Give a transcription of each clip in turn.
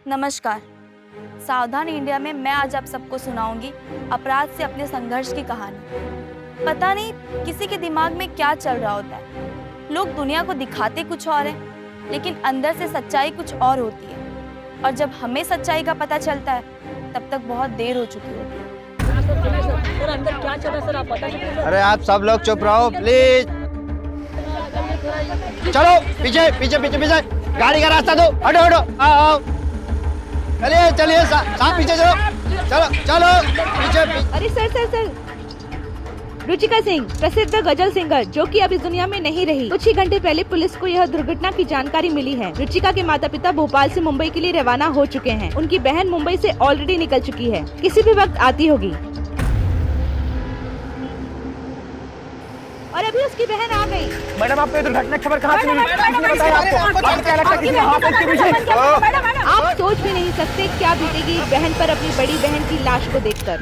नमस्कार। सावधान इंडिया में मैं आज आप सबको सुनाऊंगी अपराध से अपने संघर्ष की कहानी। पता नहीं किसी के दिमाग में क्या चल रहा होता है। लोग दुनिया को दिखाते कुछ और है, लेकिन अंदर से सच्चाई कुछ और होती है। और जब हमें सच्चाई का पता चलता है तब तक बहुत देर हो चुकी होती है। सर अंदर क्या चल रहा है सर, आप बता सकते हैं? अरे आप सब लोग चुप रहो प्लीज। चलो पीछे पीछे पीछे पीछे, गाड़ी का रास्ता दो, हटो हटो, आओ आओ, चलिए चलिए, साथ पीछे चलो, चलो चलो पीछे पीछे। अरे sir sir sir, Ruchika Singh प्रसिद्ध गजल सिंगर जो कि अब इस दुनिया में नहीं रही, कुछ ही घंटे पहले पुलिस को यह दुर्घटना की जानकारी मिली है। रुचिका के माता पिता भोपाल से मुंबई के लिए रवाना हो चुके हैं। उनकी बहन मुंबई से ऑलरेडी निकल चुकी है, किसी भी वक्त आती होगी। और अभी उसकी बहन आ गई। मैडम आपको दुर्घटना खबर कहाँ से मिली? आप सोच भी नहीं सकते क्या बीतेगी बहन पर अपनी बड़ी बहन की लाश को देखकर।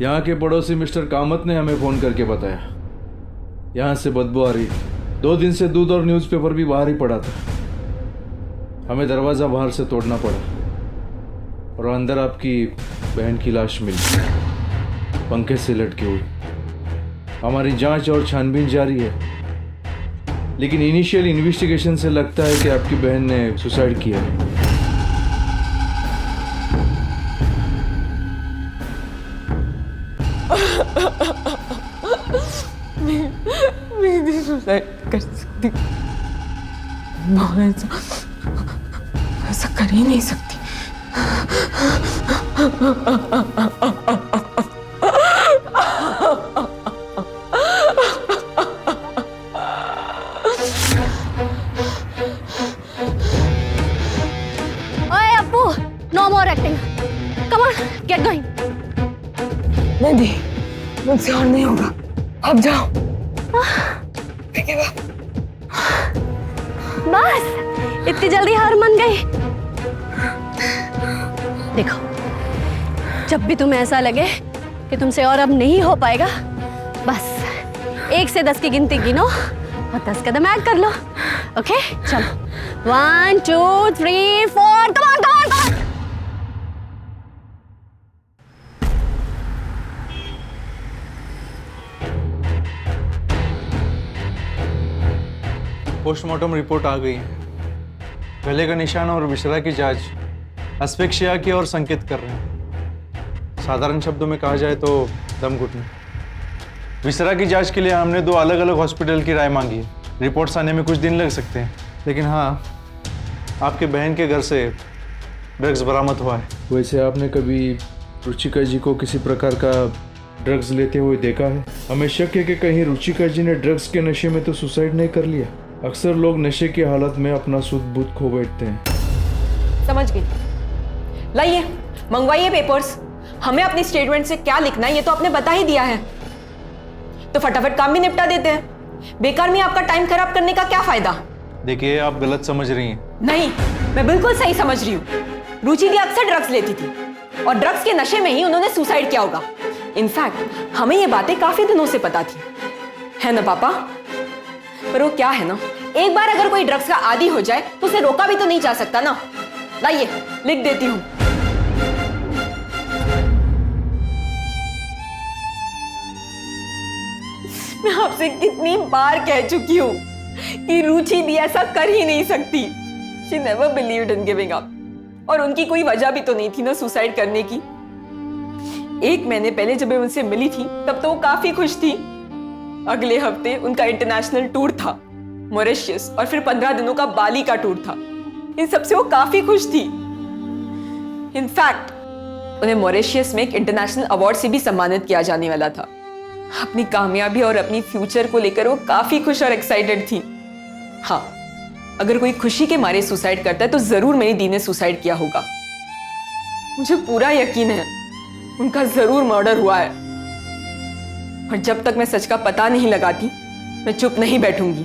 यहाँ के पड़ोसी मिस्टर कामत ने हमें फ़ोन करके बताया यहाँ से बदबू आ रही थी। 2 दिन से दूध और न्यूज़पेपर भी बाहर ही पड़ा था। हमें दरवाज़ा बाहर से तोड़ना पड़ा और अंदर आपकी बहन की लाश मिली, पंखे से लटकी हुई। हमारी जांच और छानबीन जारी है, लेकिन इनिशियल इन्वेस्टिगेशन से लगता है कि आपकी बहन ने सुसाइड किया है। मैं भी सुसाइड कर सकती, ऐसा कर ही नहीं सकती। ओए Appu, no more acting, come on get going. नहीं, मुझसे और नहीं होगा, अब जाओ। बस इतनी जल्दी हार मान गई? देखो, जब भी तुम्हें ऐसा लगे कि तुमसे और अब नहीं हो पाएगा, बस 1 से 10 की गिनती गिनो और 10 कदम ऐड कर लो। ओके, चलो 1 2 3 4, come on come on come on. Postmortem report आ गई है। गले का निशान और विसरा की जांच अस्फिक्सिया की ओर संकेत कर रहे हैं। साधारण शब्दों में कहा जाए तो दम घुटना। विसरा की जांच के लिए हमने 2 अलग अलग हॉस्पिटल की राय मांगी है। रिपोर्ट्स आने में कुछ दिन लग सकते हैं, लेकिन हाँ, आपके बहन के घर से ड्रग्स बरामद हुआ है। वैसे आपने कभी रुचिका जी को किसी प्रकार का ड्रग्स लेते हुए देखा है? हमें शक है कि कहीं रुचिका जी ने ड्रग्स के नशे में तो सुसाइड नहीं कर लिया। अक्सर लोग नशे की हालत में अपना सुध बुध खो बैठते हैं। समझ गई, लाइए मंगवाइए पेपर्स। हमें अपनी स्टेटमेंट से क्या लिखना है ये तो आपने बता ही दिया है, तो फटाफट काम भी निपटा देते हैं। बेकार में आपका टाइम खराब करने का क्या फायदा? देखिए, आप गलत समझ रही हैं। नहीं, मैं बिल्कुल सही समझ रही हूँ। रुचि दी अक्सर ड्रग्स लेती थी और ड्रग्स के नशे में ही उन्होंने सुसाइड किया होगा। इनफैक्ट हमें ये बातें काफी दिनों से पता थी, है ना पापा? पर वो क्या है ना, एक बार अगर कोई ड्रग्स का आदी हो जाए तो उसे रोका भी तो नहीं जा सकता ना। लाइए लिख देती हूँ। मैं आपसे कितनी बार कह चुकी हूँ कि रुचि भी ऐसा कर ही नहीं सकती। She never believed in giving up। और उनकी कोई वजह भी तो नहीं थी ना सुसाइड करने की। 1 महीने पहले जब मैं उनसे मिली थी तब तो वो काफी खुश थी। अगले हफ्ते उनका इंटरनेशनल टूर था, मॉरिशस, और फिर 15 दिनों का बाली का टूर था। इन सबसे वो काफी खुश थी। इनफैक्ट उन्हें मॉरिशस में एक इंटरनेशनल अवार्ड से भी सम्मानित किया जाने वाला था। अपनी कामयाबी और अपनी फ्यूचर को लेकर वो काफी खुश और एक्साइटेड थी। हाँ, अगर कोई खुशी के मारे सुसाइड करता है तो जरूर मेरी दी ने सुसाइड किया होगा। मुझे पूरा यकीन है उनका जरूर मर्डर हुआ है, और जब तक मैं सच का पता नहीं लगाती मैं चुप नहीं बैठूंगी।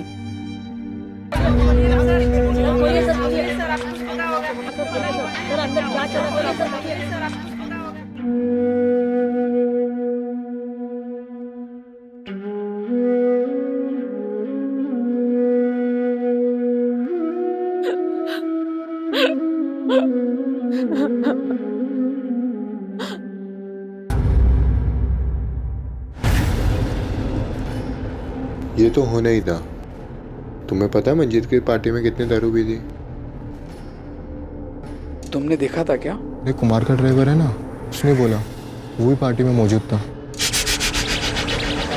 सर अंदर क्या चल रहा है? ये तो होना ही था। तुम्हें पता है मंजीत की पार्टी में कितनी दारू पी थी? तुमने देखा था क्या? ये कुमार का ड्राइवर है ना, उसने बोला वो भी पार्टी में मौजूद था।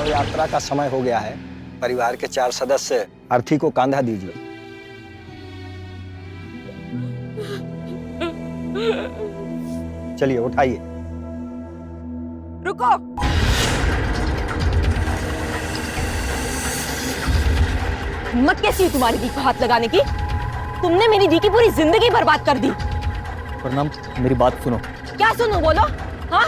यात्रा का समय हो गया है। परिवार के 4 सदस्य अर्थी को कांधा दीजिए। चलिए उठाइए। रुको, हिम्मत कैसी है तुम्हारी दी को हाथ लगाने की? तुमने मेरी दी की पूरी जिंदगी बर्बाद कर दी। प्रणाम, मेरी बात सुनो। क्या सुनो, बोलो। हाँ,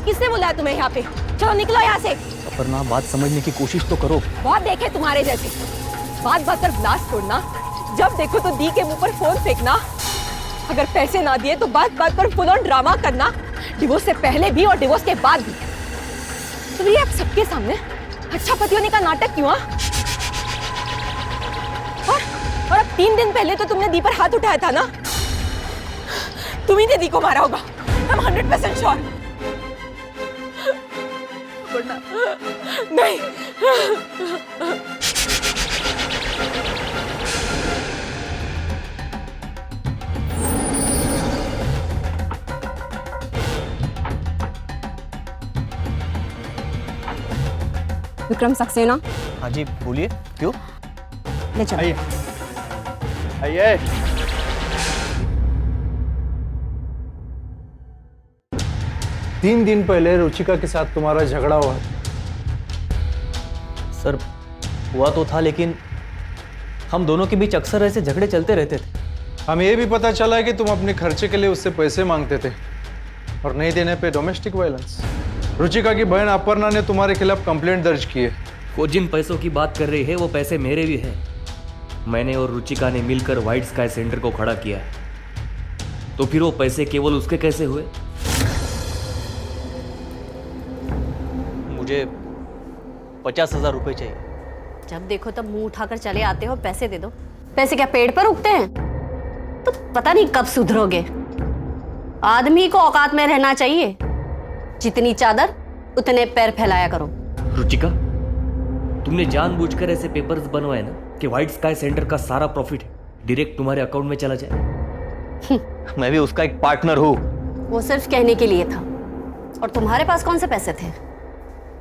किसने बुलाया तुम्हें यहाँ पे? चलो निकलो यहाँ से। प्रणाम, बात समझने की कोशिश तो करो। बहुत देखे तुम्हारे जैसे, बात बात पर ग्लास तोड़ना, जब देखो तो दी के मुंह पर फोन फेंकना, अगर पैसे ना दिए तो बात बात पर फुल ऑन ड्रामा करना, डिवोर्स से पहले भी और डिवोर्स के बाद भी। तुम ये अब सबके सामने अच्छा पति होने का नाटक क्यों? और अब 3 दिन पहले तो तुमने दी पर हाथ उठाया था ना? तुम ही ने दी को मारा होगा, I'm 100% श्योर। नहीं, विक्रम सक्सेना। हाँ जी, बोलिए। क्यों? ले चलो। आइए आइए। 3 दिन पहले रुचिका के साथ तुम्हारा झगड़ा हुआ था। सर, हुआ तो था, लेकिन हम दोनों के बीच अक्सर ऐसे झगड़े चलते रहते थे। हमें ये भी पता चला है कि तुम अपने खर्चे के लिए उससे पैसे मांगते थे और नहीं देने पे डोमेस्टिक वायलेंस। रुचिका की बहन अपर्णा ने तुम्हारे खिलाफ कंप्लेंट दर्ज की है। वो जिन पैसों की बात कर रही है वो पैसे मेरे भी हैं। मैंने और रुचिका ने मिलकर व्हाइट स्काई सेंटर को खड़ा किया है, तो फिर वो पैसे केवल उसके कैसे हुए? मुझे 50,000 रुपए चाहिए। जब देखो तब मुंह उठाकर चले आते हो, पैसे दे दो। पैसे क्या पेड़ पर उगते हैं? तो पता नहीं कब सुधरोगे। आदमी को औकात में रहना चाहिए। जितनी चादर उतने पैर फैलाया करो। रुचिका, तुमने जानबूझकर ऐसे पेपर्स बनवाए ना कि व्हाइट स्काई सेंटर का सारा प्रॉफिट डायरेक्ट तुम्हारे अकाउंट में चला जाए। मैं भी उसका एक पार्टनर हूँ। वो सिर्फ कहने के लिए था। और तुम्हारे पास कौन से पैसे थे?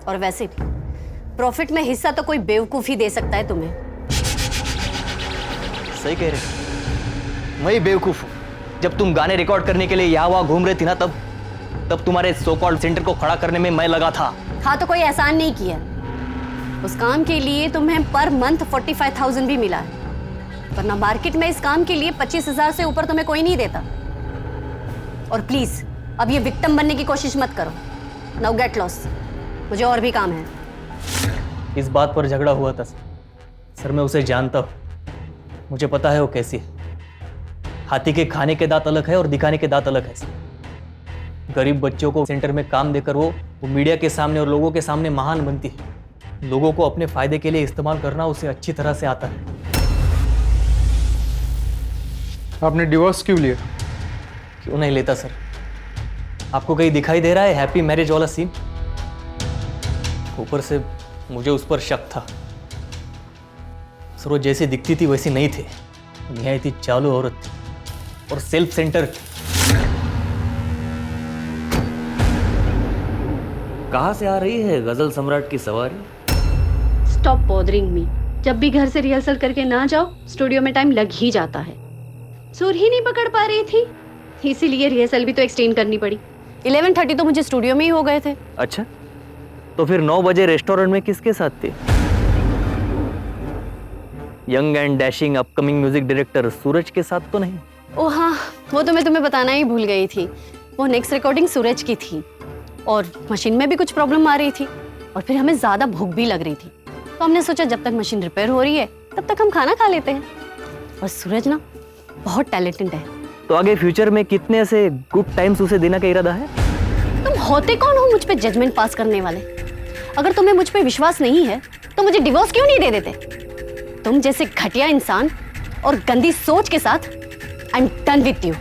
और वैसे भी प्रॉफिट में हिस्सा तो कोई बेवकूफ ही दे सकता है तुम्हें। सही कह रहे। मैं ही बेवकूफ हूँ। जब तुम गाने रिकॉर्ड करने के लिए यहाँ वहाँ घूम रही थी ना, तब तुम्हारे सो कॉल्ड सेंटर को खड़ा करने में मैं लगा था। हाँ, तो कोई एहसान नहीं किया। उस काम के लिए तुम्हें पर मंथ 45,000 भी मिला है, वरना मार्केट में इस काम के लिए 25,000 से ऊपर तुम्हें कोई नहीं देता। और प्लीज अब ये विक्टिम बनने की कोशिश मत करो। नाउ गेट लॉस्ट, मुझे और भी काम है। इस बात पर झगड़ा हुआ था सर। मैं उसे जानता हूँ, मुझे पता है वो कैसी है। हाथी के खाने के दांत अलग है और दिखाने के दांत अलग है। गरीब बच्चों को सेंटर में काम देकर वो मीडिया के सामने और लोगों के सामने महान बनती है। लोगों को अपने फायदे के लिए इस्तेमाल करना उसे अच्छी तरह से आता है। आपने डिवोर्स क्यों लिया? क्यों नहीं लेता सर? आपको कहीं दिखाई दे रहा है हैप्पी मैरिज वाला सीन? ऊपर से मुझे उस पर शक था सर। वो जैसी दिखती थी वैसी नहीं थी। निहायत ही चालू औरत थी और सेल्फ सेंटर। कहाँ से आ रही है गजल सम्राट की सवारी? Stop bothering me. जब भी घर से रिहर्सल करके ना जाओ, स्टूडियो में टाइम लग ही जाता है। सुर ही नहीं पकड़ पा रही थी, इसीलिए रिहर्सल भी तो एक्सटेंड करनी पड़ी। 11:30 तो मुझे स्टूडियो में ही हो गए थे। अच्छा, तो फिर 9 बजे रेस्टोरेंट में किसके साथ थे? Young and dashing upcoming music director Suraj के साथ तो नहीं? ओ हाँ, वो तो मैं तुम्हें बताना ही भूल गई थी। वो नेक्स्ट रिकॉर्डिंग सूरज की थी और मशीन में भी कुछ प्रॉब्लम आ रही थी और फिर हमें ज्यादा भूख भी लग रही थी, तो हमने सोचा जब तक मशीन रिपेयर हो रही है तब तक हम खाना खा लेते हैं। और सूरज ना बहुत टैलेंटेड है। तो आगे फ्यूचर में कितने ऐसे गुड टाइम्स उसे देने का इरादा है? तुम होते कौन हो मुझ पे जजमेंट पास करने वाले? अगर तुम्हें मुझ पे विश्वास नहीं है तो मुझे डिवोर्स क्यों नहीं दे देते? तुम जैसे घटिया इंसान और गंदी सोच के साथ I am done with you.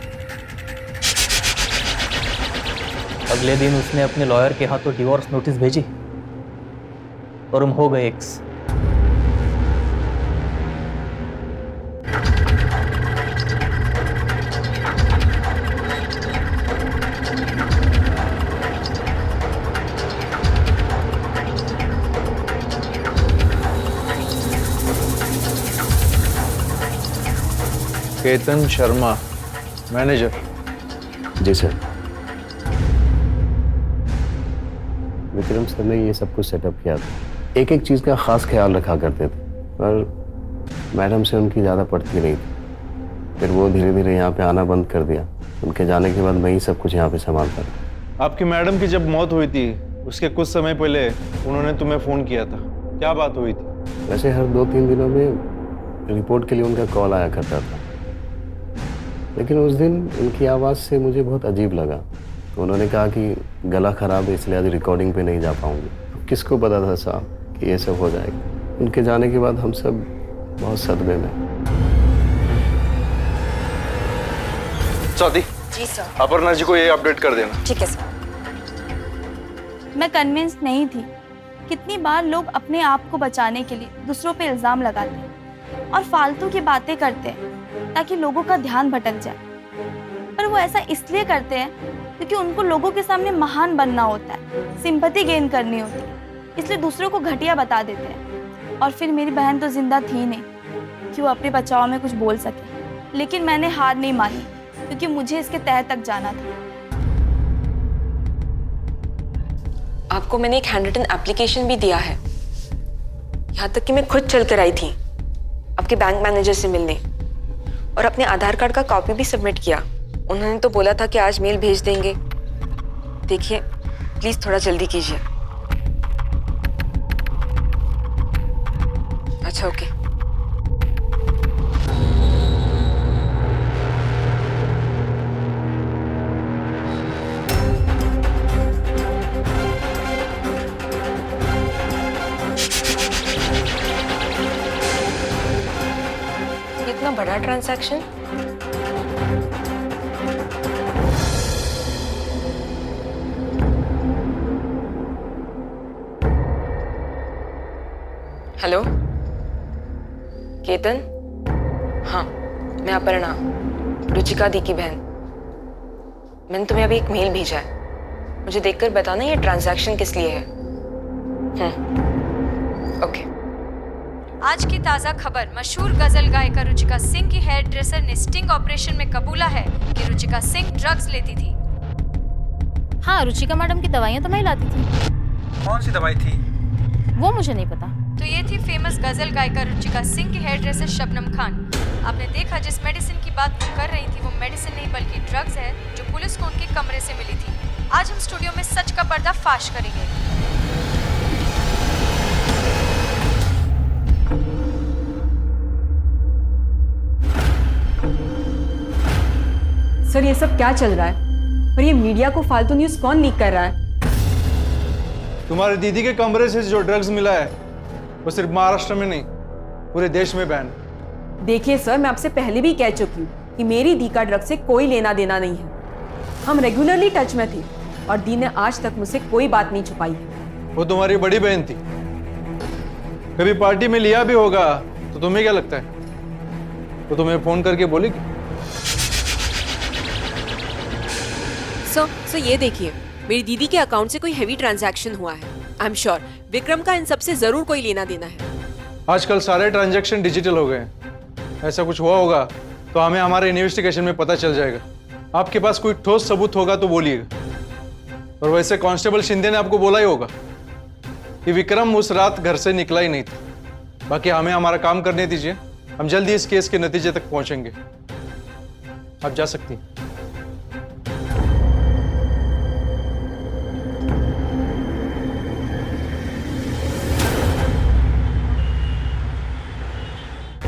अगले दिन उसने अपने लॉयर के हाथों डिवोर्स नोटिस भेजी और हम हो गए एक्स। केतन शर्मा, मैनेजर। जी सर। विक्रम सर ने ये सब कुछ सेटअप किया था। एक एक चीज़ का खास ख्याल रखा करते थे, पर मैडम से उनकी ज़्यादा पड़ती नहीं थी। फिर वो धीरे धीरे यहाँ पे आना बंद कर दिया। उनके जाने के बाद मैं ही सब कुछ यहाँ पे संभालता था। आपकी मैडम की जब मौत हुई थी उसके कुछ समय पहले उन्होंने तुम्हें फ़ोन किया था, क्या बात हुई थी? वैसे हर 2-3 दिनों में रिपोर्ट के लिए उनका कॉल आया करता था, लेकिन उस दिन उनकी आवाज़ से मुझे बहुत अजीब लगा। तो उन्होंने कहा कि गला ख़राब है इसलिए आज रिकॉर्डिंग पे नहीं जा पाऊंगी। किसको पता था साहब कि ये सब हो जाएगा। उनके जाने के बाद हम सब बहुत सदमे में। स्वाति, जी सर। अपर्णा जी को ये अपडेट कर देना। ठीक है सर। मैं कन्विंस नहीं थी। कितनी बार लोग अपने आप को बचाने के लिए दूसरों पे इल्जाम लगाते हैं और फालतू की बातें करते हैं ताकि लोगों का ध्यान भटक जाए, पर वो ऐसा इसलिए करते हैं क्योंकि उनको लोगों के सामने महान बनना होता है, सिंपैथी गेन करनी होती है, इसलिए दूसरों को घटिया बता देते हैं। और फिर मेरी बहन तो जिंदा थी नहीं कि वो अपने बचाव में कुछ बोल सके, लेकिन मैंने हार नहीं मानी क्योंकि मुझे इसके तह तक जाना था। आपको मैंने एक हैंड रिटन एप्लीकेशन भी दिया है, यहाँ तक कि मैं खुद चल कर आई थी आपके बैंक मैनेजर से मिलने और अपने आधार कार्ड का कॉपी भी सबमिट किया। उन्होंने तो बोला था कि आज मेल भेज देंगे। देखिए प्लीज थोड़ा जल्दी कीजिए। अच्छा ओके। इतना बड़ा ट्रांजैक्शन? हेलो केतन? हाँ मैं अपर्णा, रुचिका दी की बहन। मैंने तुम्हें अभी एक मेल भेजा है, मुझे देखकर बताना ये ट्रांजैक्शन किस लिए है। ओके। आज की ताज़ा खबर, मशहूर गजल गायिका रुचिका सिंह की हेयर ड्रेसर ने स्टिंग ऑपरेशन में कबूला है कि रुचिका सिंह ड्रग्स लेती थी। हाँ, रुचिका मैडम की दवाइयाँ तो मैं लाती थी। कौन सी दवाई थी? वो मुझे नहीं पता। तो ये थी फेमस गजल गायिका रुचिका सिंह की हेयर ड्रेसर शबनम खान। आपने देखा जिस मेडिसिन की बात वो कर रही थी वो मेडिसिन नहीं बल्कि ड्रग्स है जो पुलिस को उनके कमरे से मिली थी। आज हम स्टूडियो में सच का पर्दा फाश करेंगे। सर ये सब क्या चल रहा है और ये मीडिया को फालतू न्यूज़ कौन लीक कर रहा है? तुम्हारी दीदी के कमरे से जो ड्रग्स मिला है वो सिर्फ महाराष्ट्र में नहीं पूरे देश में बैन। देखिए सर, मैं आपसे पहले भी कह चुकी हूँ कि मेरी दी का ड्रग्स से कोई लेना देना नहीं है। हम रेगुलरली टच में थे और दी ने आज तक मुझसे कोई बात नहीं छुपाई है। वो तुम्हारी बड़ी बहन थी, कभी पार्टी में लिया भी होगा तो तुम्हें क्या लगता है वो तुम्हें फोन करके बोलेगी? सर ये देखिए, मेरी दीदी के अकाउंट से कोई हेवी ट्रांजैक्शन हुआ है। आई एम श्योर विक्रम का इन सबसे जरूर कोई लेना देना है। आजकल सारे ट्रांजैक्शन डिजिटल हो गए हैं। ऐसा कुछ हुआ होगा तो हमें हमारे इन्वेस्टिगेशन में पता चल जाएगा। आपके पास कोई ठोस सबूत होगा तो बोलिएगा। और वैसे कांस्टेबल शिंदे ने आपको बोला ही होगा कि विक्रम उस रात घर से निकला ही नहीं था। बाकी हमें हमारा काम करने दीजिए, हम जल्दी इस केस के नतीजे तक पहुंचेंगे। आप जा सकती हैं।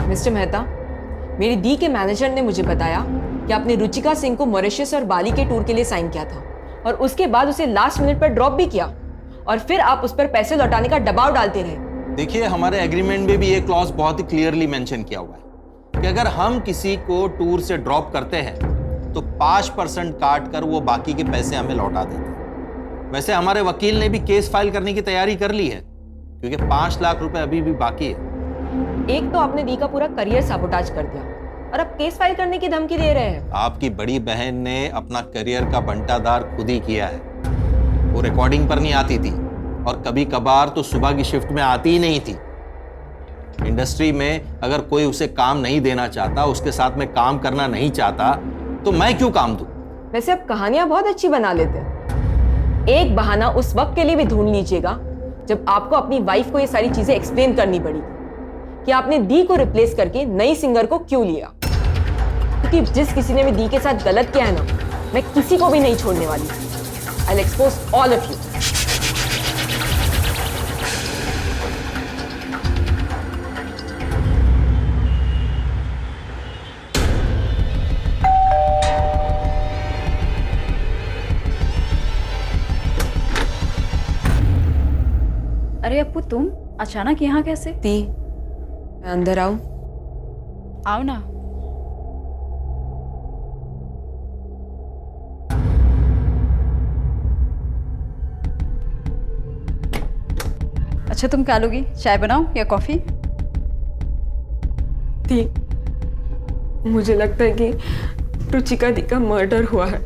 मिस्टर मेहता, मेरी दी के मैनेजर ने मुझे बताया कि आपने रुचिका सिंह को मॉरिशस और बाली के टूर के लिए साइन किया था और उसके बाद उसे लास्ट मिनट पर ड्रॉप भी किया और फिर आप उस पर पैसे लौटाने का दबाव डालते रहे। देखिए, हमारे एग्रीमेंट में भी ये क्लॉज बहुत ही क्लियरली मेंशन किया हुआ है कि अगर हम किसी को टूर से ड्रॉप करते हैं तो 5% काट कर वो बाकी के पैसे हमें लौटा देते हैं। वैसे हमारे वकील ने भी केस फाइल करने की तैयारी कर ली है क्योंकि 5 लाख रुपए अभी भी बाकी है। एक तो आपने दी का पूरा करियर साबोटाज कर दिया और अब केस फाइल करने की धमकी दे रहे हैं। आपकी बड़ी बहन ने अपना करियर का बंटादार खुद ही किया है। वो रिकॉर्डिंग पर नहीं आती थी और कभी कभार तो सुबह की शिफ्ट में आती ही नहीं थी। इंडस्ट्री में अगर कोई उसे काम नहीं देना चाहता, उसके साथ में काम करना नहीं चाहता, तो मैं क्यों काम दूं? वैसे आप कहानियां बहुत अच्छी बना लेते हैं। एक बहाना उस वक्त के लिए भी ढूंढ लीजिएगा जब आपको अपनी वाइफ को ये सारी चीजें एक्सप्लेन करनी पड़ी कि आपने दी को रिप्लेस करके नई सिंगर को क्यों लिया। क्योंकि जिस किसी ने भी दी के साथ गलत किया है ना, मैं किसी को भी नहीं छोड़ने वाली। I will expose all of you. अरे अप्पू, तुम अचानक यहाँ कैसे? दी, मैं अंदर आऊं? आओ ना। अच्छा, तुम क्या लोगी? चाय बनाओ या कॉफी? दी, मुझे लगता है कि रुचिका दी का मर्डर हुआ है।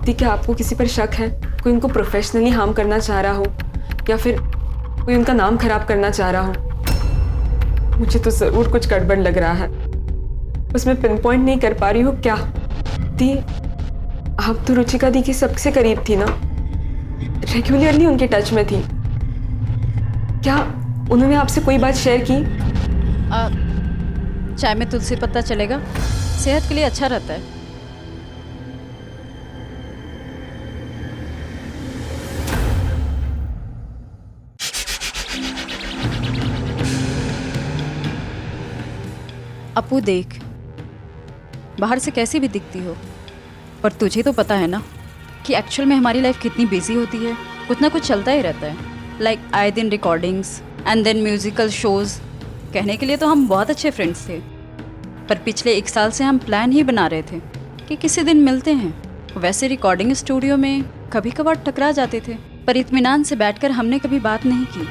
दी, क्या आपको किसी पर शक है? कोई उनको प्रोफेशनली हार्म करना चाह रहा हो या फिर कोई उनका नाम खराब करना चाह रहा हो? मुझे तो जरूर कुछ गड़बड़ लग रहा है, उसमें पिन पॉइंट नहीं कर पा रही हूँ। क्या दी, आप तो रुचिका दी की सबसे करीब थी ना, रेगुलरली उनके टच में थी। क्या उन्होंने आपसे कोई बात शेयर की? चाय में तुलसी पत्ता चलेगा, सेहत के लिए अच्छा रहता है। अप्पू देख, बाहर से कैसी भी दिखती हो, पर तुझे तो पता है ना कि एक्चुअल में हमारी लाइफ कितनी बिजी होती है। कुछ ना कुछ चलता ही रहता है, लाइक आए दिन recordings and then musical shows. कहने के लिए तो हम बहुत अच्छे फ्रेंड्स थे, पर पिछले 1 साल से हम प्लान ही बना रहे थे कि किसी दिन मिलते हैं। वैसे रिकॉर्डिंग स्टूडियो में कभी कभार टकरा जाते थे, पर इत्मीनान से बैठकर हमने कभी बात नहीं की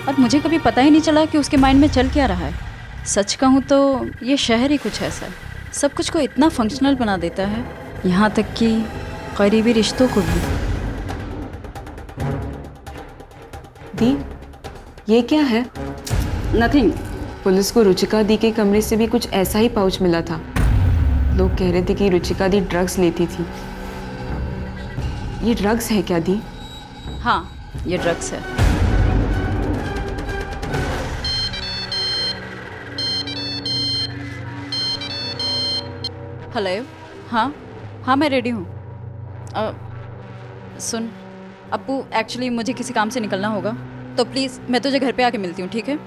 और मुझे कभी पता ही नहीं चला कि उसके माइंड में चल क्या रहा है। सच कहूँ तो ये शहर ही कुछ ऐसा है, सब कुछ को इतना फंक्शनल बना देता है, यहाँ तक कि करीबी रिश्तों को भी। दी, ये क्या है? नथिंग। पुलिस को रुचिका दी के कमरे से भी कुछ ऐसा ही पाउच मिला था। लोग कह रहे थे कि रुचिका दी ड्रग्स लेती थी। ये ड्रग्स है क्या दी? हाँ, ये ड्रग्स है। हेलो। हाँ, मैं रेडी हूँ। सुन अप्पू, एक्चुअली मुझे किसी काम से निकलना होगा, तो प्लीज़ मैं तुझे घर पे आके मिलती हूँ, ठीक है?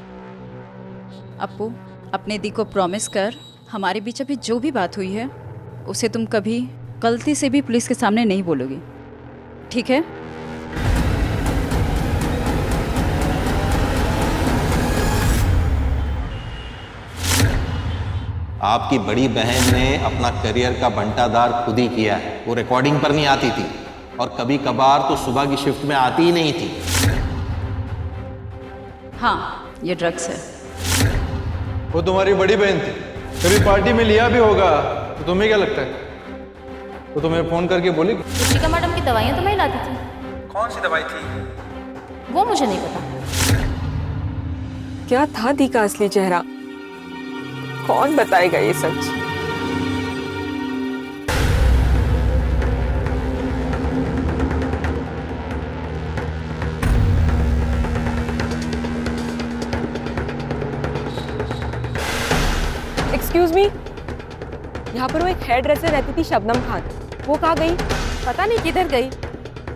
अप्पू, अपने दी को प्रॉमिस कर, हमारे बीच अभी जो भी बात हुई है उसे तुम कभी गलती से भी पुलिस के सामने नहीं बोलोगी, ठीक है? आपकी बड़ी बहन ने अपना करियर का बंटादार खुद ही किया है। वो रिकॉर्डिंग पर नहीं आती थी और कभी कभार तो सुबह की शिफ्ट में आती ही नहीं थी। हाँ, ये ड्रग्स है। वो तुम्हारी बड़ी बहन थी, कभी पार्टी में लिया भी होगा तो तुम्हें क्या लगता है? तो तुम्हें फोन करके बोली? रुचिका मैडम की दवाइयाँ तो मैं लाती थी। कौन सी दवाई थी? वो मुझे नहीं पता। क्या था दी का असली चेहरा? कौन बताएगा ये सच? एक्सक्यूज मी, यहाँ पर वो एक हेयर ड्रेसर रहती थी शबनम खान, वो कहाँ गई? पता नहीं किधर गई,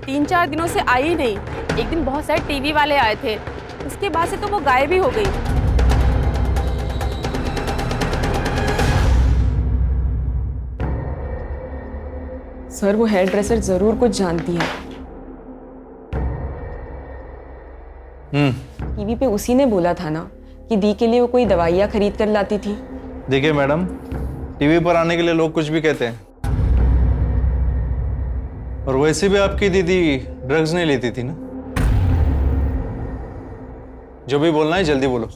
3-4 दिनों से आई ही नहीं। एक दिन बहुत सारे टीवी वाले आए थे, उसके बाद से तो वो गायब ही हो गई। सर वो हेयर ड्रेसर जरूर कुछ जानती है। टीवी पे उसी ने बोला था ना कि दी के लिए वो कोई दवाइयाँ खरीद कर लाती थी। देखिए मैडम, टीवी पर आने के लिए लोग कुछ भी कहते हैं, और वैसे भी आपकी दीदी ड्रग्स नहीं लेती थी ना। जो भी बोलना है जल्दी बोलो।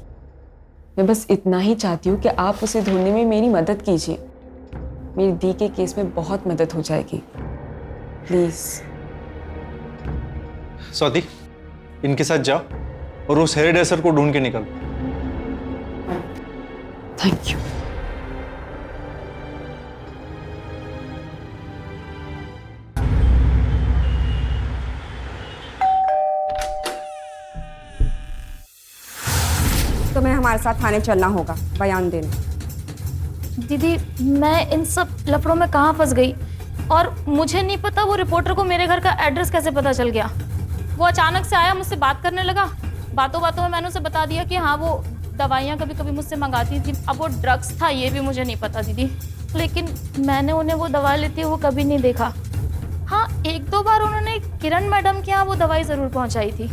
मैं बस इतना ही चाहती हूँ कि आप उसे ढूंढने में मेरी मदद कीजिए। मेरी दी के केस में बहुत मदद हो जाएगी, प्लीज। स्वाति, इनके साथ जाओ और उस हेयर ड्रेसर को ढूंढ के निकालो। Thank you. तुम्हें हमारे साथ थाने चलना होगा, बयान देना। दीदी, मैं इन सब लफड़ों में कहाँ फंस गई, और मुझे नहीं पता वो रिपोर्टर को मेरे घर का एड्रेस कैसे पता चल गया। वो अचानक से आया, मुझसे बात करने लगा। बातों बातों में मैंने उसे बता दिया कि हाँ वो दवाइयाँ कभी कभी मुझसे मंगाती थी। अब वो ड्रग्स था ये भी मुझे नहीं पता दीदी, लेकिन मैंने उन्हें वो दवा लेती हुए कभी नहीं देखा। हाँ, 1-2 बार उन्होंने किरण मैडम के यहाँ वो दवाई ज़रूर पहुँचाई थी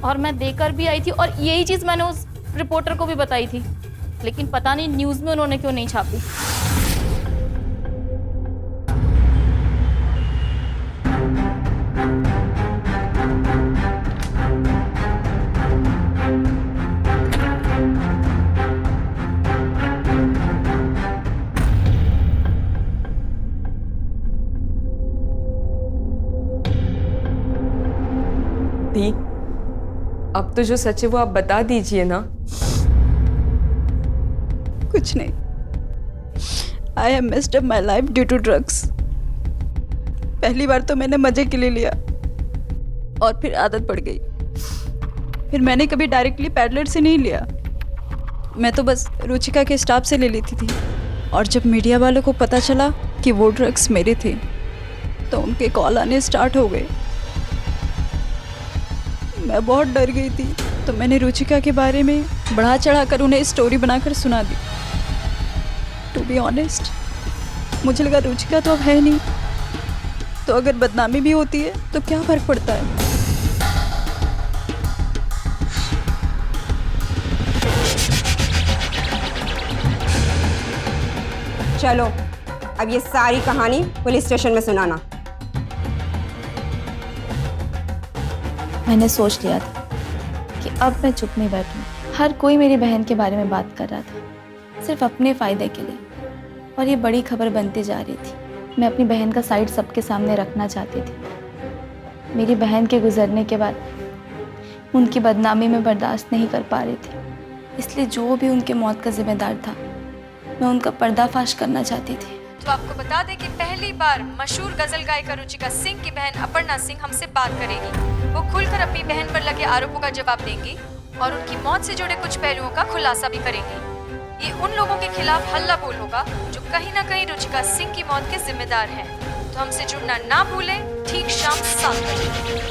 और मैं देकर भी आई थी, और यही चीज़ मैंने उस रिपोर्टर को भी बताई थी, लेकिन पता नहीं न्यूज़ में उन्होंने क्यों नहीं छापी। दी, अब तो जो सच है वो आप बता दीजिए ना। कुछ नहीं, I have messed up my life due to drugs. पहली बार तो मैंने मजे के लिए लिया और फिर आदत पड़ गई। फिर मैंने कभी डायरेक्टली पैडलर से नहीं लिया, मैं तो बस रुचिका के स्टाफ से ले लेती थी। और जब मीडिया वालों को पता चला कि वो ड्रग्स मेरे थे तो उनके कॉल आने स्टार्ट हो गए। मैं बहुत डर गई थी, तो मैंने रुचिका के बारे में बढ़ा चढ़ा कर उन्हें स्टोरी बनाकर सुना दी। टू बी ऑनेस्ट, मुझे लगा रुचिका तो अब है नहीं, तो अगर बदनामी भी होती है तो क्या फर्क पड़ता है। चलो, अब ये सारी कहानी पुलिस स्टेशन में सुनाना। मैंने सोच लिया था कि अब मैं चुप नहीं बैठूंगी। हर कोई मेरी बहन के बारे में बात कर रहा था, सिर्फ अपने फ़ायदे के लिए, और ये बड़ी खबर बनती जा रही थी। मैं अपनी बहन का साइड सबके सामने रखना चाहती थी। मेरी बहन के गुजरने के बाद उनकी बदनामी में बर्दाश्त नहीं कर पा रही थी, इसलिए जो भी उनके मौत का जिम्मेदार था मैं उनका पर्दाफाश करना चाहती थी। तो आपको बता दें कि पहली बार मशहूर गजल गायिका रुचिका सिंह की बहन अपर्णा सिंह हमसे बात करेगी। वो खुलकर अपनी बहन पर लगे आरोपों का जवाब देंगी और उनकी मौत से जुड़े कुछ पहलुओं का खुलासा भी करेंगी। ये उन लोगों के खिलाफ हल्ला बोल होगा जो कहीं ना कहीं रुचिका सिंह की मौत के जिम्मेदार हैं। तो हमसे जुड़ना ना भूलें, ठीक शाम 7 बजे।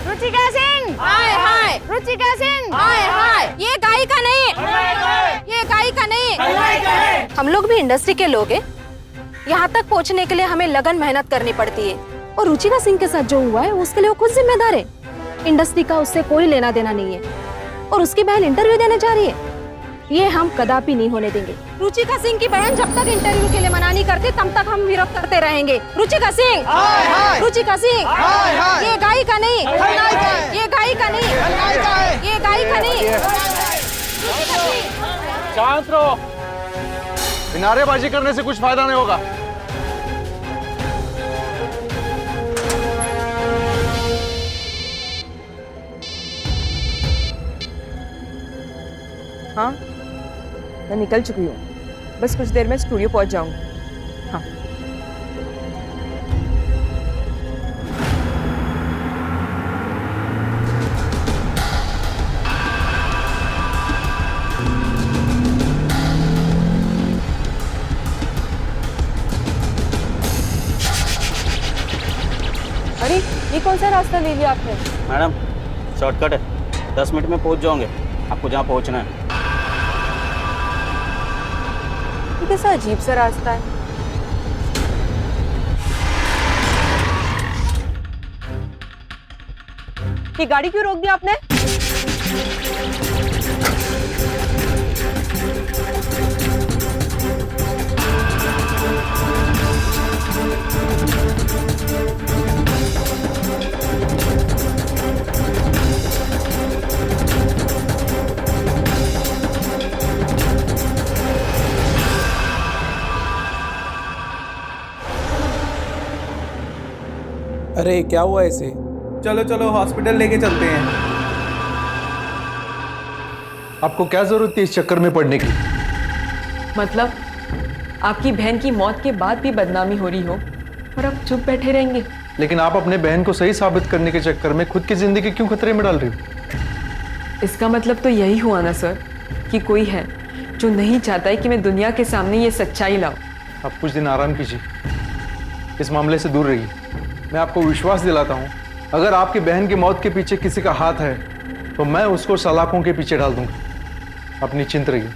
रुचिका सिंह, हाय हाय। रुचिका सिंह, हाय हाय। ये गायिका नहीं, ये गायिका नहीं। हम लोग भी इंडस्ट्री के लोग हैं। यहाँ तक पहुँचने के लिए हमें लगन मेहनत करनी पड़ती है, और रुचिका सिंह के साथ जो हुआ है उसके लिए वो खुद जिम्मेदार है। इंडस्ट्री का उससे कोई लेना देना नहीं है, और उसकी बहन इंटरव्यू देने जा रही है, ये हम कदापि नहीं होने देंगे। रुचिका सिंह की बहन जब तक इंटरव्यू के लिए मना नहीं करती तब तक हम विरोध करते रहेंगे। रुचिका सिंह, रुचिका सिंह, ये गायिका नहीं, ये गायिका नहीं, ये गायिका नहीं। शांत रहो, नारेबाजी करने से कुछ फायदा नहीं होगा। हाँ, मैं निकल चुकी हूँ, बस कुछ देर में स्टूडियो पहुँच जाऊँगी। हाँ। अरे ये कौन सा रास्ता ले लिया आपने? मैडम शॉर्टकट है, 10 मिनट में पहुंच जाओगे आपको जहाँ पहुंचना है। ये कैसा अजीब सा रास्ता है। ये गाड़ी क्यों रोक दी आपने? अरे क्या हुआ इसे? चलो चलो हॉस्पिटल लेके चलते हैं। आपको क्या जरूरत थी इस चक्कर में पड़ने की? मतलब आपकी बहन की मौत के बाद भी बदनामी हो रही हो और आप चुप बैठे रहेंगे? लेकिन आप अपने बहन को सही साबित करने के चक्कर में खुद की जिंदगी क्यों खतरे में डाल रही हो? इसका मतलब तो यही हुआ ना सर कि कोई है जो नहीं चाहता है कि मैं दुनिया के सामने ये सच्चाई लाऊं। आप कुछ दिन आराम कीजिए, इस मामले से दूर रहिए। मैं आपको विश्वास दिलाता हूँ, अगर आपकी बहन की मौत के पीछे किसी का हाथ है तो मैं उसको सलाखों के पीछे डाल दूंगा। आप निश्चिंत रहिए,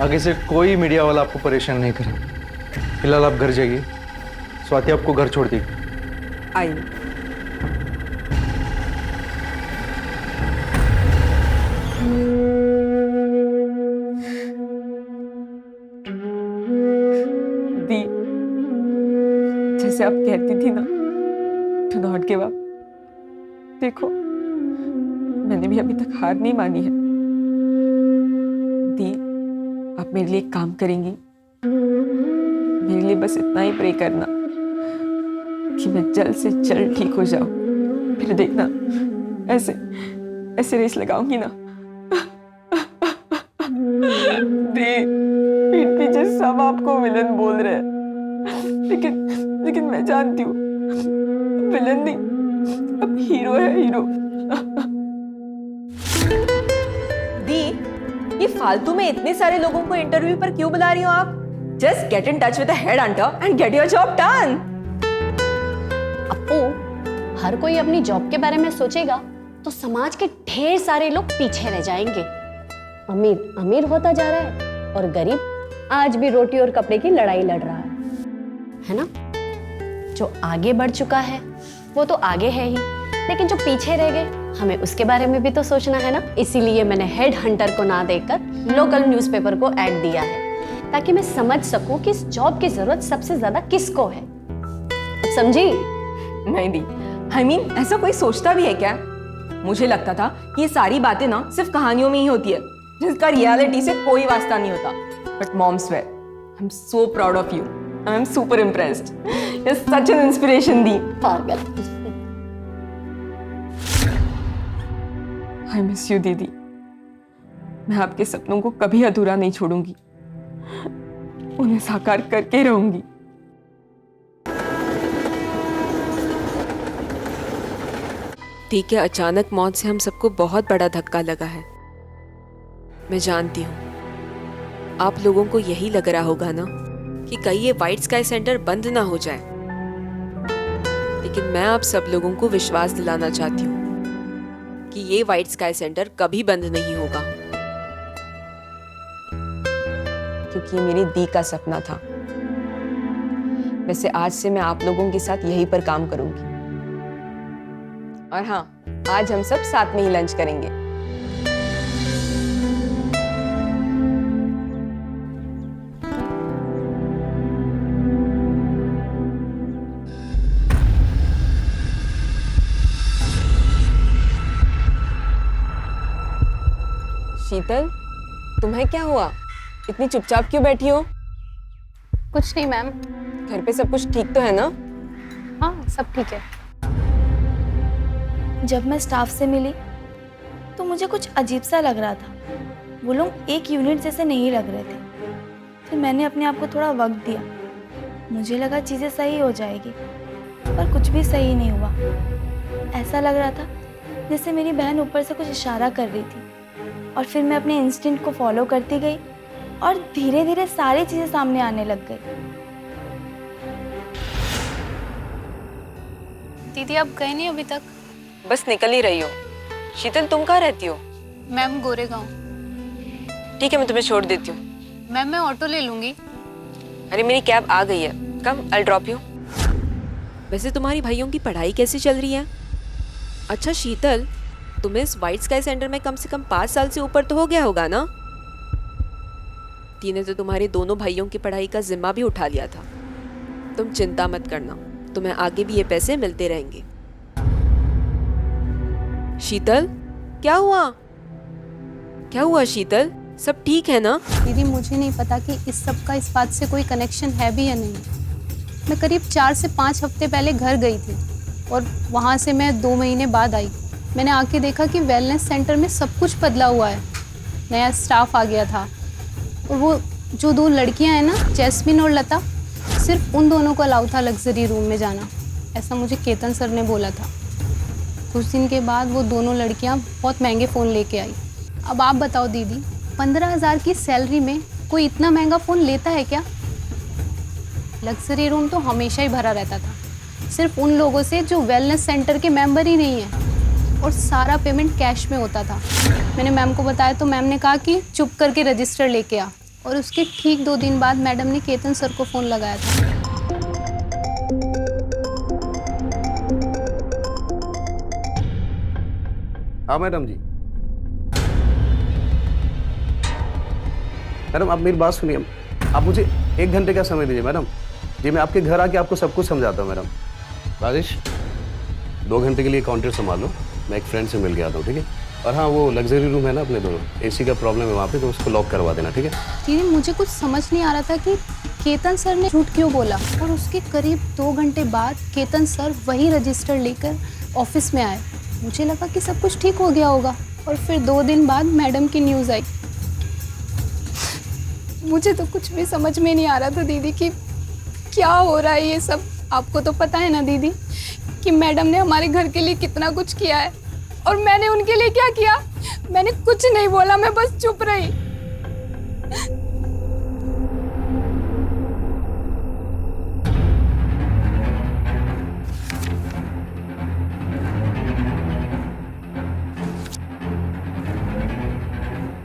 आगे से कोई मीडिया वाला आपको परेशान नहीं करेगा। फिलहाल आप घर जाइए, स्वाति आपको घर छोड़ देगी। आइए। दी, जैसे आप कहती थी ना, डू नॉट गिव अप। देखो, मैंने भी अभी तक हार नहीं मानी है। दी, आप मेरे लिए एक काम करेंगी? मेरे लिए बस इतना ही प्रे करना कि मैं जल्द से जल्द ठीक हो जाऊं। फिर देखना, ऐसे ऐसे रेस लगाऊंगी ना। दी, पीठ पीछे सब आपको विलन बोल रहे हैं, लेकिन मैं जानती हूँ विलन नहीं, अब हीरो है, हीरो। दी, ये फालतू में इतने सारे लोगों को इंटरव्यू पर क्यों बुला रही हो आप? Just get in touch with the head hunter and get your job done. Apu, हर कोई अपनी जॉब के बारे में सोचेगा तो समाज के ढेर सारे लोग पीछे रह जाएंगे। अमीर अमीर होता जा रहा है और गरीब आज भी रोटी और कपड़े की लड़ाई लड़ रहा है ना? जो आगे बढ़ चुका है वो तो आगे है ही, लेकिन जो पीछे रह गए हमें उसके बारे में भी तो सोचना है ना। इसीलिए मैंने हेड हंटर को ना देकर लोकल न्यूज़पेपर को ऐड दिया है, ताकि मैं समझ सकूं कि इस जॉब की जरूरत सबसे ज्यादा किसको है। अब समझी? नहीं दी, I mean, ऐसा कोई सोचता भी है क्या? मुझे लगता था कि ये सारी बातें ना सिर्फ कहानियों में ही होती है, जिसका रियलिटी से कोई वास्ता नहीं होता। But mom swear, I am so proud of you. I am super impressed. You're such an inspiration, दी। पागल। I miss you, दीदी। मैं आपके सपनों को कभी अधूरा नहीं छोड़ूंगी, उन्हें साकार करके रहूंगी। दी के अचानक मौत से हम सबको बहुत बड़ा धक्का लगा है। मैं जानती हूँ आप लोगों को यही लग रहा होगा ना कि कहीं ये व्हाइट स्काई सेंटर बंद ना हो जाए, लेकिन मैं आप सब लोगों को विश्वास दिलाना चाहती हूँ कि ये व्हाइट स्काई सेंटर कभी बंद नहीं होगा, क्योंकि ये मेरी दी का सपना था। वैसे आज से मैं आप लोगों के साथ यहीं पर काम करूंगी। और हाँ, आज हम सब साथ में ही लंच करेंगे। शीतल, तुम्हें क्या हुआ? इतनी चुपचाप क्यों बैठी हो? कुछ नहीं मैम। घर पे सब कुछ ठीक तो है ना? हाँ, सब ठीक है। जब मैं स्टाफ से मिली तो मुझे कुछ अजीब सा लग रहा था। वो लोग एक यूनिट जैसे नहीं लग रहे थे। फिर मैंने अपने आप को थोड़ा वक्त दिया। मुझे लगा चीज़ें सही हो जाएगी, पर कुछ भी सही नहीं हुआ। ऐसा लग रहा था जैसे मेरी बहन ऊपर से कुछ इशारा कर रही थी, और फिर मैं अपने इंस्टिंक्ट को फॉलो करती गई और धीरे धीरे सारी चीज़ें सामने आने लग गई। दीदी आप गए नहीं अभी तक? बस निकल ही रही हो। शीतल तुम कहाँ रहती हो? मैम गोरेगांव। ठीक है मैं तुम्हें छोड़ देती हूँ। मैम मैं ऑटो ले लूंगी। अरे मेरी कैब आ गई है, कम आई ड्रॉप यू। वैसे तुम्हारी भाइयों की पढ़ाई कैसी चल रही है? अच्छा शीतल, तुम्हें इस वाइट स्काई सेंटर में कम से कम 5 साल से ऊपर तो हो गया होगा ना? टी ने तो तुम्हारे दोनों भाइयों की पढ़ाई का जिम्मा भी उठा लिया था। तुम चिंता मत करना, तुम्हें आगे भी ये पैसे मिलते रहेंगे। शीतल क्या हुआ? क्या हुआ शीतल, सब ठीक है ना? दीदी मुझे नहीं पता कि इस सब का इस बात से कोई कनेक्शन है भी या नहीं। मैं करीब 4 से 5 हफ्ते पहले घर गई थी और वहाँ से मैं 2 महीने बाद आई। मैंने आके देखा कि वेलनेस सेंटर में सब कुछ बदला हुआ है। नया स्टाफ आ गया था और वो जो 2 लड़कियाँ हैं ना, जैस्मिन और लता, सिर्फ उन दोनों को अलाउ था लग्जरी रूम में जाना। ऐसा मुझे केतन सर ने बोला था। कुछ दिन के बाद वो दोनों लड़कियाँ बहुत महंगे फ़ोन लेके आई। अब आप बताओ दीदी, 15,000 की सैलरी में कोई इतना महंगा फ़ोन लेता है क्या? लग्जरी रूम तो हमेशा ही भरा रहता था, सिर्फ उन लोगों से जो वेलनेस सेंटर के मेंबर ही नहीं है, और सारा पेमेंट कैश में होता था। मैंने मैम को बताया तो मैम ने कहा कि चुप करके रजिस्टर लेके आ, और उसके ठीक 2 दिन बाद मैडम ने केतन सर को फ़ोन लगाया था। हाँ मैडम जी। मैडम आप मेरी बात सुनिए, आप मुझे 1 घंटे का समय दीजिए मैडम जी। मैं आपके घर आके आपको सब कुछ समझाता हूँ मैडम। राजेश 2 घंटे के लिए काउंटर संभाल लो, मैं एक फ्रेंड से मिल के आता हूँ, ठीक है? और हाँ वो लग्जरी रूम है ना अपने दोनों, एसी का प्रॉब्लम है वहाँ पे, तो उसको लॉक करवा देना, ठीक है? दीदी मुझे कुछ समझ नहीं आ रहा था कि केतन सर ने झूठ क्यों बोला, और उसके करीब 2 घंटे बाद केतन सर वही रजिस्टर लेकर ऑफिस में आए। मुझे लगा कि सब कुछ ठीक हो गया होगा, और फिर 2 दिन बाद मैडम की न्यूज़ आई। मुझे तो कुछ भी समझ में नहीं आ रहा था दीदी कि क्या हो रहा है ये सब। आपको तो पता है ना दीदी कि मैडम ने हमारे घर के लिए कितना कुछ किया है, और मैंने उनके लिए क्या किया? मैंने कुछ नहीं बोला, मैं बस चुप रही।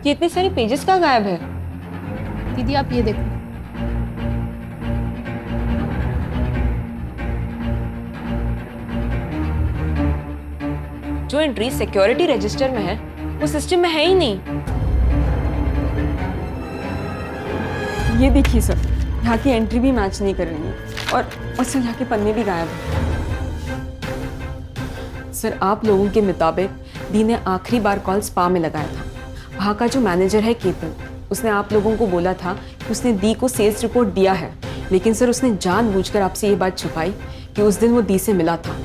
ये इतने सारे पेजेस कहाँ गायब है? दीदी आप ये देखो, जो एंट्री सिक्योरिटी रजिस्टर में है वो सिस्टम में है ही नहीं। ये देखिए सर, यहाँ की एंट्री भी मैच नहीं कर रही है, और सर यहाँ के पन्ने भी गायब हैं। सर आप लोगों के मुताबिक दी ने आखिरी बार कॉल स्पा में लगाया था। वहाँ का जो मैनेजर है केतन, उसने आप लोगों को बोला था कि उसने दी को सेल्स रिपोर्ट दिया है, लेकिन सर उसने जानबूझकर आपसे ये बात छुपाई कि उस दिन वो दी से मिला था।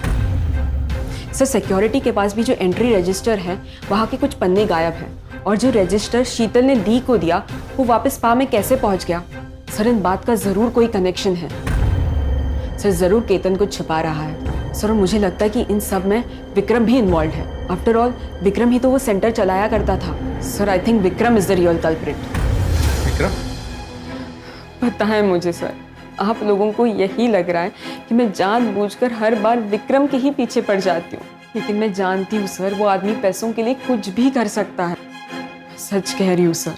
सर सिक्योरिटी के पास भी जो एंट्री रजिस्टर है वहाँ के कुछ पन्ने गायब हैं, और जो रजिस्टर शीतल ने दी को दिया वो वापस स्पा में कैसे पहुँच गया? सर इन बात का ज़रूर कोई कनेक्शन है। सर ज़रूर केतन कुछ छिपा रहा है सर, और मुझे लगता है कि इन सब में विक्रम भी इन्वॉल्व है। आफ्टर ऑल विक्रम ही तो वो सेंटर चलाया करता था। Sir I think Vikram is the real culprit. Vikram? पता है मुझे सर, आप लोगों को यही लग रहा है कि मैं जानबूझकर हर बार विक्रम के ही पीछे पड़ जाती हूँ, लेकिन मैं जानती हूँ सर वो आदमी पैसों के लिए कुछ भी कर सकता है। सच कह रही हूँ सर,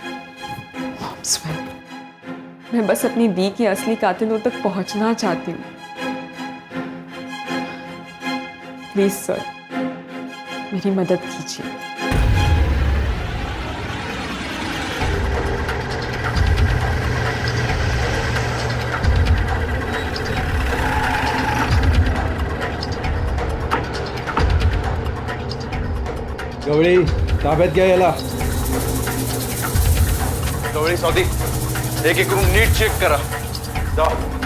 मैं बस अपनी दी के असली कातिलों तक पहुँचना चाहती हूँ। प्लीज सर मेरी मदद कीजिए। गवळी ताब्यात घ्या याला। गवळी सावधी, एक रूम नीट चेक करा। जाओ।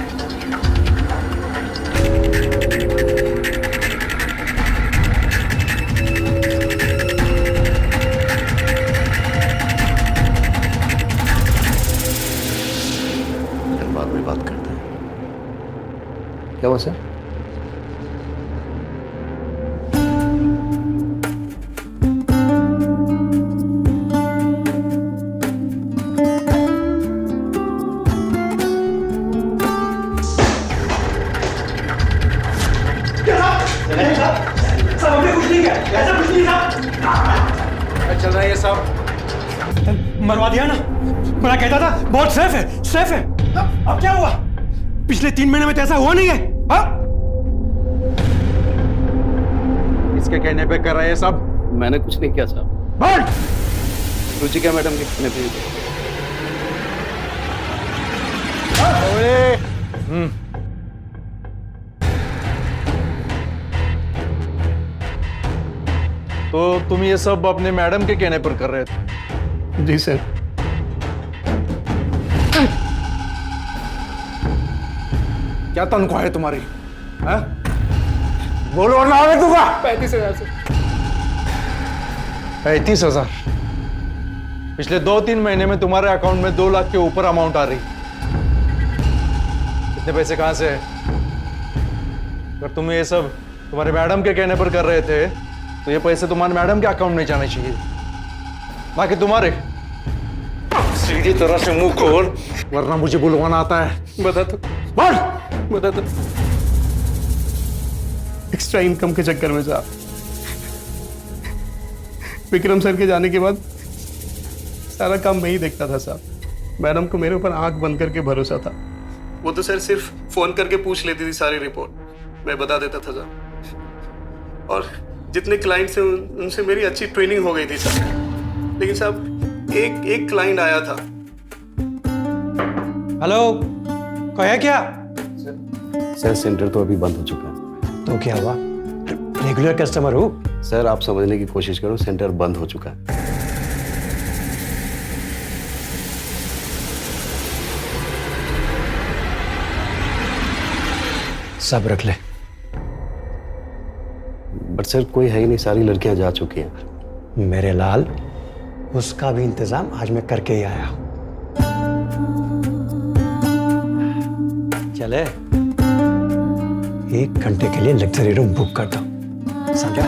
क्या चल रहा है ये सब? मरवा दिया ना। बड़ा कहता था बहुत सेफ है। अब क्या हुआ? पिछले 3 महीने में तो ऐसा हुआ नहीं है। हाँ? इसके कहने पे कर रहे हैं सब? मैंने कुछ नहीं किया साहब। बोल। रुचिका मैडम के कहने पे। तो तुम ये सब अपने मैडम के कहने पर कर रहे थे? जी सर। क्या तनख्वाह है तुम्हारी? है? बोलो और ना आवे दूंगा। 35,000 से। 35,000। पिछले 2-3 महीने में तुम्हारे अकाउंट में 2 लाख के ऊपर अमाउंट आ रही। इतने पैसे कहां से है? अगर तुम ये सब तुम्हारे मैडम के कहने पर कर रहे थे तो ये पैसे तुम्हारे मैडम के अकाउंट में जाने चाहिए, बाकी तुम्हारे। सीधी तरह से मुंह खोल, वरना मुझे बुलवाना आता है। बता तो। बोल। बता तो। एक्स्ट्रा इनकम के चक्कर में साहब, विक्रम सर के जाने के बाद सारा काम मैं ही देखता था साहब। मैडम को मेरे ऊपर आंख बंद करके भरोसा था। वो तो सर सिर्फ फोन करके पूछ लेती थी सारी रिपोर्ट, मैं बता देता था साहब। और जितने क्लाइंट्स हैं उनसे मेरी अच्छी ट्रेनिंग हो गई थी साहब। लेकिन साहब एक क्लाइंट आया था। हेलो, कहा क्या? सर सेंटर तो अभी बंद हो चुका है। तो क्या हुआ? रेगुलर कस्टमर हो? सर आप समझने की कोशिश करो, सेंटर बंद हो चुका है। सब रख ले। बट सर कोई है ही नहीं, सारी लड़कियां जा चुकी हैं। मेरे लाल, उसका भी इंतजाम आज मैं करके ही आया हूं। चले 1 घंटे के लिए लग्जरी रूम बुक कर दो, समझा?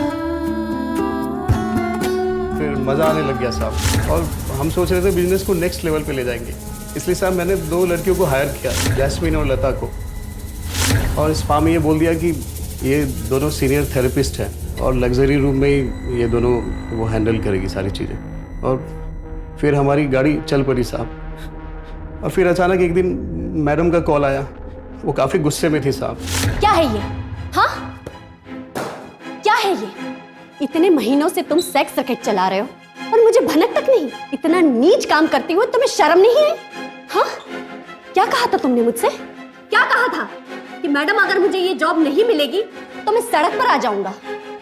फिर मजा आने लग गया साहब, और हम सोच रहे थे बिजनेस को नेक्स्ट लेवल पे ले जाएंगे। इसलिए साहब मैंने 2 लड़कियों को हायर किया, जैस्मीन और लता को। और स्पा में ये बोल दिया कि ये दोनों सीनियर थेरेपिस्ट हैं और लग्जरी रूम में ही ये दोनों वो हैंडल करेगी सारी चीज़ें। और फिर हमारी गाड़ी चल पड़ी साहब। और फिर अचानक एक दिन मैडम का कॉल आया। वो काफ़ी गुस्से में थी साहब। क्या है ये? हाँ, क्या है ये? इतने महीनों से तुम सेक्स रैकेट चला रहे हो और मुझे भनक तक नहीं। इतना नीच काम करती हुए तुम्हें शर्म नहीं है? हाँ, क्या कहा था तुमने मुझसे? क्या कहा था कि मैडम अगर मुझे ये जॉब नहीं मिलेगी तो मैं सड़क पर आ जाऊंगा,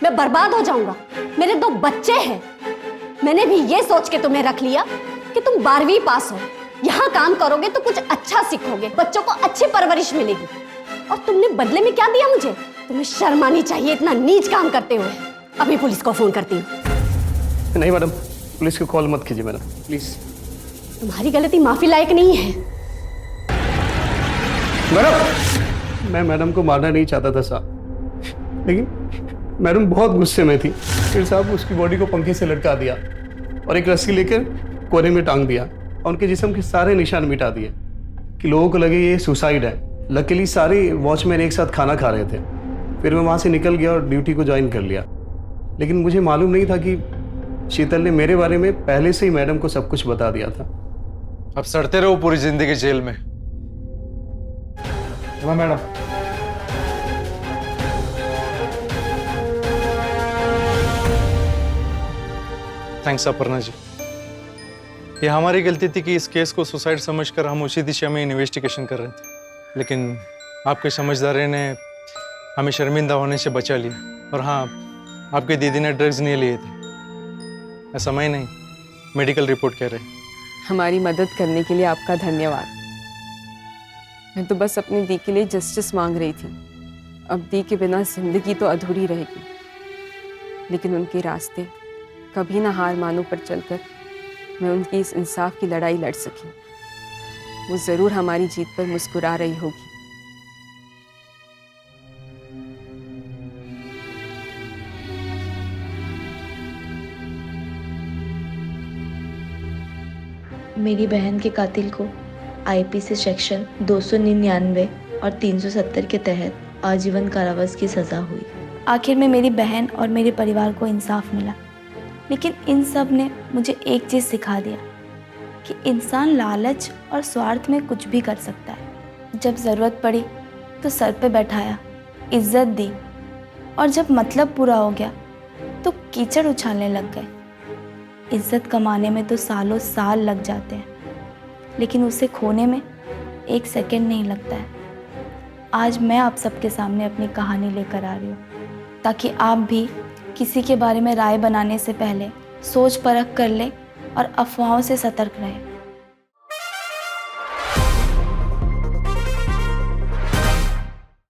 मैं बर्बाद हो जाऊंगा। मेरे 2 बच्चे हैं। मैंने भी ये सोच के तुम्हें रख लिया कि तुम 12वीं पास हो, यहाँ काम करोगे तो कुछ अच्छा सीखोगे, बच्चों को अच्छी परवरिश मिलेगी। और तुमने बदले में क्या दिया मुझे? तुम्हें शर्म आनी चाहिए इतना नीच काम करते हुए। अभी पुलिस को फोन करती हूँ। नहीं मैडम, पुलिस को कॉल मत कीजिए मैडम, प्लीज। तुम्हारी गलती माफी लायक नहीं है। मैडम, मैं मैडम को मारना नहीं चाहता था साहब, लेकिन मैडम बहुत गुस्से में थी। फिर साहब उसकी बॉडी को पंखे से लटका दिया और एक रस्सी लेकर कोने में टांग दिया और उनके जिस्म के सारे निशान मिटा दिए कि लोगों को लगे ये सुसाइड है। लकीली सारे वॉचमैन एक साथ खाना खा रहे थे। फिर मैं वहाँ से निकल गया और ड्यूटी को ज्वाइन कर लिया। लेकिन मुझे मालूम नहीं था कि शीतल ने मेरे बारे में पहले से ही मैडम को सब कुछ बता दिया था। अब सड़ते रहो पूरी जिंदगी जेल में। Madam, thanks Aparna ji. ये हमारी गलती थी कि इस केस को सुसाइड समझकर हम उसी दिशा में इन्वेस्टिगेशन कर रहे थे, लेकिन आपके समझदारी ने हमें शर्मिंदा होने से बचा लिया। और हाँ, आपकी दीदी ने ड्रग्स नहीं लिए थे, ऐसा मैं नहीं, मेडिकल रिपोर्ट कह रहे हैं। हमारी मदद करने के लिए आपका धन्यवाद। मैं तो बस अपनी दी के लिए जस्टिस मांग रही थी। अब दी के बिना जिंदगी तो अधूरी रहेगी, लेकिन उनके रास्ते कभी ना हार मानो पर चलकर मैं उनकी इस इंसाफ की लड़ाई लड़ सकी। वो जरूर हमारी जीत पर मुस्कुरा रही होगी। मेरी बहन के कातिल को आईपीसी सेक्शन 299 और 370 के तहत आजीवन कारावास की सजा हुई। आखिर में मेरी बहन और मेरे परिवार को इंसाफ मिला। लेकिन इन सब ने मुझे एक चीज़ सिखा दिया कि इंसान लालच और स्वार्थ में कुछ भी कर सकता है। जब ज़रूरत पड़ी तो सर पे बैठाया, इज्जत दी, और जब मतलब पूरा हो गया तो कीचड़ उछालने लग गए। इज्जत कमाने में तो सालों साल लग जाते हैं, लेकिन उसे खोने में 1 सेकंड नहीं लगता है। आज मैं आप सबके सामने अपनी कहानी लेकर आ रही हूँ, ताकि आप भी किसी के बारे में राय बनाने से पहले सोच परख कर लें और अफवाहों से सतर्क रहें।